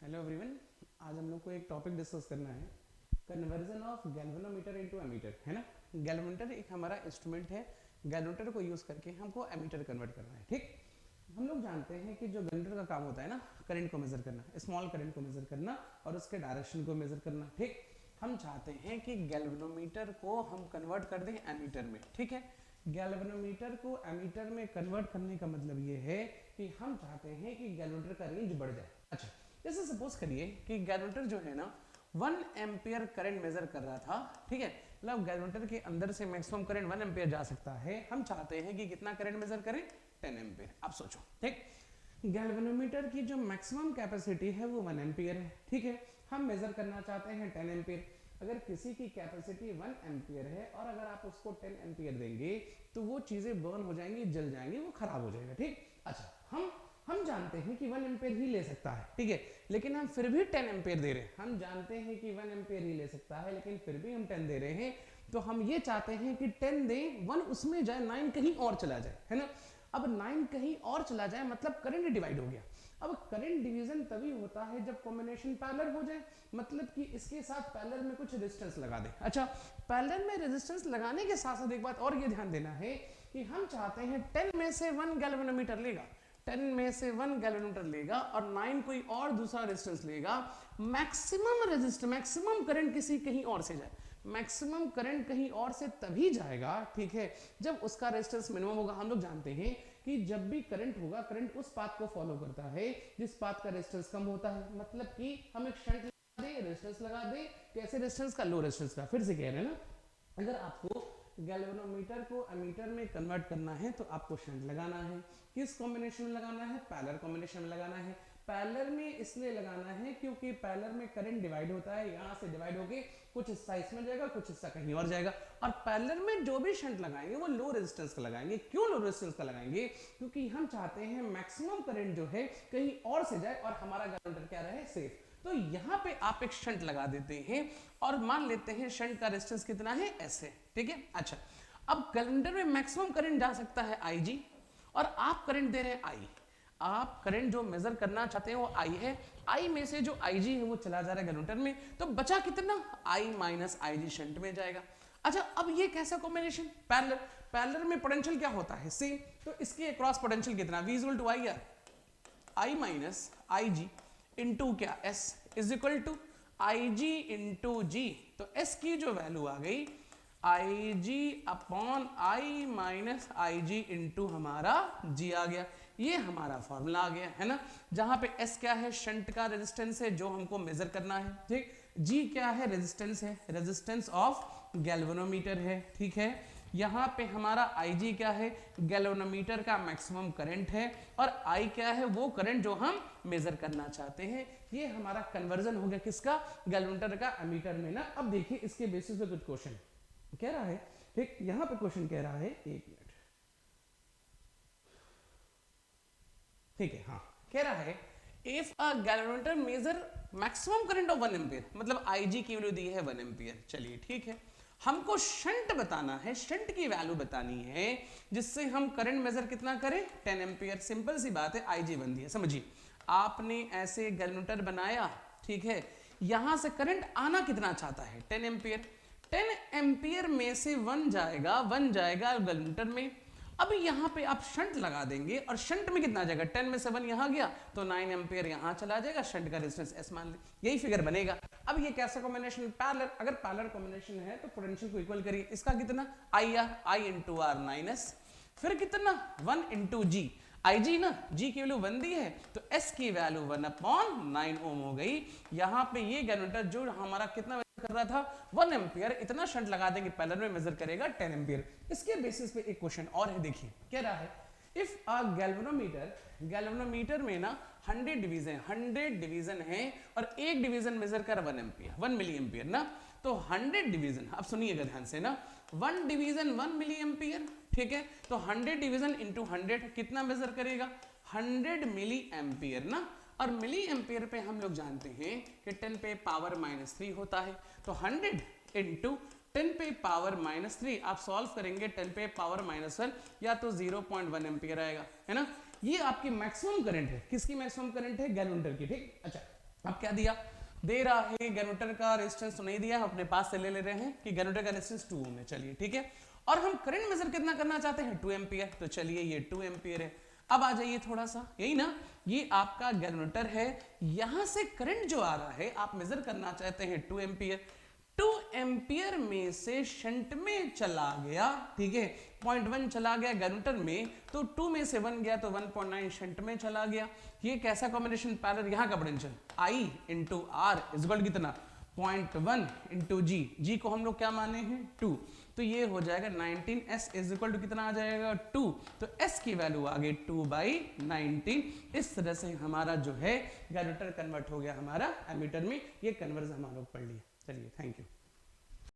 Hello everyone, आज हम लोग को एक टॉपिक डिस्कस करना है, conversion of galvanometer into ammeter, है ना। गैल्वेनोमीटर एक हमारा इंस्ट्रूमेंट है, गैल्वेनोमीटर को यूज करके हमको एमीटर कन्वर्ट करना है। ठीक, हम लोग जानते हैं कि जो गैल्वेनोमीटर का काम होता है ना, करंट को मेजर करना, स्मॉल करंट को मेजर करना और उसके डायरेक्शन को मेजर करना। ठीक, हम चाहते हैं कि गैल्वेनोमीटर को हम कन्वर्ट कर दें एमीटर में। ठीक है, गैल्वेनोमीटर को एमीटर में कन्वर्ट करने का मतलब ये है कि हम चाहते हैं कि गैल्वेनोमीटर का रेंज बढ़ जाए। अच्छा, जैसे सपोज करिए कि गैल्वेनोमीटर जो है ना 1 एम्पियर करंट मेजर कर रहा था। ठीक है, मतलब गैल्वेनोमीटर के अंदर से मैक्सिमम करंट 1 एम्पियर जा सकता है। हम चाहते हैं कि कितना करंट मेजर करें, 10 एम्पियर। आप सोचो, ठीक, गैल्वेनोमीटर की जो मैक्सिमम कैपेसिटी है वो 1 एम्पियर है। ठीक है, हम मेजर करना चाहते हैं 10 एम्पियर। अगर किसी की कैपेसिटी 1 एम्पियर है और अगर आप उसको 10 एम्पियर देंगे तो वो चीजें बर्न हो जाएंगी, जल जाएंगी, वो खराब हो जाएगा। ठीक, अच्छा, हम जानते हैं कि 1 एम्पियर ही ले सकता है। ठीक है, लेकिन हम फिर भी 10 एम्पियर दे रहे हैं। हम जानते हैं कि 1 एम्पियर ही ले सकता है लेकिन फिर भी हम 10 दे रहे हैं। तो हम ये चाहते हैं कि 10 दें, 1 उसमें जाए, 9 कहीं और चला जाए, है ना। अब 9 कहीं और चला जाए मतलब करंट डिवाइड हो गया। अब करंट डिवीजन तभी होता है जब कॉम्बिनेशन पैरेलल हो जाए, मतलब कि इसके साथ पैरेलल में कुछ रेजिस्टेंस लगा दे। अच्छा, पैरेलल में रेजिस्टेंस लगाने के साथ साथ एक बात और ये ध्यान देना है कि हम चाहते हैं 10 में से 1 गैल्वेनोमीटर लेगा, 10 में से 1 गैल्वेनोमीटर लेगा और 9 कोई और दूसरा रेजिस्टेंस लेगा। मैक्सिमम करंट किसी कहीं और से जाए, मैक्सिमम करंट कहीं और से तभी जाएगा, ठीक है, जब उसका रेजिस्टेंस मिनिमम होगा। हम लोग जानते हैं कि जब भी करंट होगा, करंट उस पाथ को फॉलो करता है जिस पाथ का रेजिस्टेंस कम होता है। मतलब कि हम एक शंट लगा दे, रेजिस्टेंस लगा दे, कैसे रेजिस्टेंस का, लो रेजिस्टेंस का। फिर से कह रहे हैं ना, अगर आपको गैल्वेनोमीटर को एमीटर में कन्वर्ट करना है तो आपको शंट लगाना है। किस कॉम्बिनेशन में लगाना है, पैरेलल कॉम्बिनेशन में लगाना है। पैरेलल में इसलिए लगाना है क्योंकि पैरेलल में करंट डिवाइड होता है, यहाँ से डिवाइड होके कुछ हिस्सा इसमें जाएगा, कुछ हिस्सा कहीं और जाएगा। और पैरेलल में जो भी शंट लगाएंगे वो लो रेजिस्टेंस का लगाएंगे। क्यों लो रेजिस्टेंस का लगाएंगे, क्योंकि हम चाहते हैं मैक्सिमम करंट जो है कहीं और से जाए और हमारा गैल्वेनोमीटर क्या रहे, सेफ। तो यहाँ पे आप एक शंट लगा देते हैं और मान लेते हैं शंट का रेजिस्टेंस कितना है, ऐसे। ठीक है, अच्छा, अब गैल्वेनोमीटर में मैक्सिमम करंट जा सकता है IG और आप करंट दे रहे हैं I। आप करंट जो मेजर करना चाहते हैं वो I है, I में से जो IG है वो चला जा रहा है गैल्वेनोमीटर में, तो बचा कितना, I माइनस IG शंट में जाएगा। अच्छा, अब ये कैसा कॉम्बिनेशन, पैरेलल। पैरेलल में पोटेंशियल क्या होता है, सेम। तो इसके अक्रॉस पोटेंशियल कितना, V equal to I, I minus IG into क्या, S is equal to IG into G। तो S की जो वैल्यू आ गई IG upon I minus IG into हमारा G आ गया। ये हमारा फॉर्मूला आ गया, है ना, जहां पे S क्या है, शंट का रेजिस्टेंस है जो हमको मेजर करना है। ठीक, G क्या है, रेजिस्टेंस है, रेजिस्टेंस ऑफ गैल्वेनोमीटर है। ठीक है, यहाँ पे हमारा IG क्या है, गैल्वेनोमीटर का मैक्सिमम करंट है, और I क्या है, वो करंट जो हम मेजर करना चाहते हैं। ये हमारा कन्वर्जन हो गया किसका, गैल्वेनोमीटर का एमीटर में ना। अब देखिए इसके बेसिस पे कुछ क्वेश्चन कह रहा है। ठीक, यहाँ पे क्वेश्चन कह रहा है, एक मिनट, ठीक है, हाँ, कह रहा है if a galvanometer measure maximum current of 1 ampere, मतलब IG की वैल्यू दी है 1 एम्पियर। चलिए ठीक है, हमको शंट बताना है, शंट की वैल्यू बतानी है जिससे हम करंट मेजर कितना करें, 10 एम्पियर। सिंपल सी बात है, IG 1 दी है। समझिए, आपने ऐसे गैल्वेनोमीटर बनाया, ठीक है, यहां से करंट आना कितना चाहता है, 10 एम्पियर। 10 एम्पियर में से 1 जाएगा, 1 जाएगा गैल्वेनोमीटर में। अब यहाँ पे आप शंट लगा देंगे और शंट में कितना जाएगा, 10 में से 1 यहाँ गया तो 9 एम्पियर यहाँ चला जाएगा, शंट का रेजिस्टेंस S मान ले, यही फिगर बनेगा। अब ये कैसा कॉम्बिनेशन, पैरेलल। अगर पैरेलल कॉम्बिनेशन है तो पोटेंशियल को इक्वल करिए, इसका कितना I इंटू R माइनस, फिर कितना 1 इंटू G, IG ना, G की वैल्यू 1 दी है तो S की वैल्यू 1 अपॉन 9 ओम हो गई। यहाँ पे ये गैल्वेनोमीटर जो हमारा कितना कर रहा था, 1 एम्पियर, इतना शंट लगा देंगे, पैरेलल में मेजर करेगा 10 एम्पियर। इसके बेसिस पे एक क्वेश्चन और है, देखिए कह रहा है इफ अ गैल्वेनोमीटर में ना 100 डिवीजन है और एक डिवीजन मेजर कर 1 एम्पियर, 1 मिली एम्पियर ना, तो 100 डिवीजन, अब सुनिएगा ध्यान से ना, 1 डिवीजन 1 मिली एम्पियर। ठीक है, तो 100 डिवीजन इंटू 100 कितना मेजर करेगा, 100 मिली एम्पियर ना। और मिली एम्पियर पे हम लोग जानते हैं कि 10 पे पावर -3 होता है, तो 100 इंटू 10 पे पावर -3 आप सॉल्व करेंगे 10 पे पावर -1 या तो 0.1 एम्पियर आएगा, है ना। ये आपकी मैक्सिमम करंट है, किसकी मैक्सिमम करंट है, गैल्वेनोमीटर की। ठीक, अच्छा, अब क्या दिया, दे रहा है गैनोमीटर का रेजिस्टेंस तो नहीं दिया, हम अपने पास से ले ले रहे हैं कि गैनोमीटर का रेजिस्टेंस 2 ओम है, चलिए ठीक है। और हम करंट मेजर कितना करना चाहते हैं, 2 एम्पियर, तो चलिए ये 2 एम्पियर है। अब आ जाइए थोड़ा सा, यही ना, ये आपका गैनोमीटर है, यहां से करंट जो आ रहा है आप मेजर करना चाहते हैं 2 एम्पियर, 2 एम्पियर में से शंट में चला गया, ठीक है, 0.1 चला गया गैनोमीटर में, तो 2 में से 1 गया तो 1.9 शंट में चला गया। ये कैसा कॉम्बिनेशन पैरेलल, यहाँ का potential I into R is equal कितना 0.1 इंटू जी, जी को हम लोग क्या माने हैं 2, तो ये हो जाएगा 19S इज इक्वल टू कितना आ जाएगा 2, तो S की वैल्यू आ गई 2/19। इस तरह से हमारा जो है गैनोमीटर कन्वर्ट हो गया हमारा एमीटर में, ये कन्वर्जन हम लोग पढ़ लिए। चलिए थैंक यू।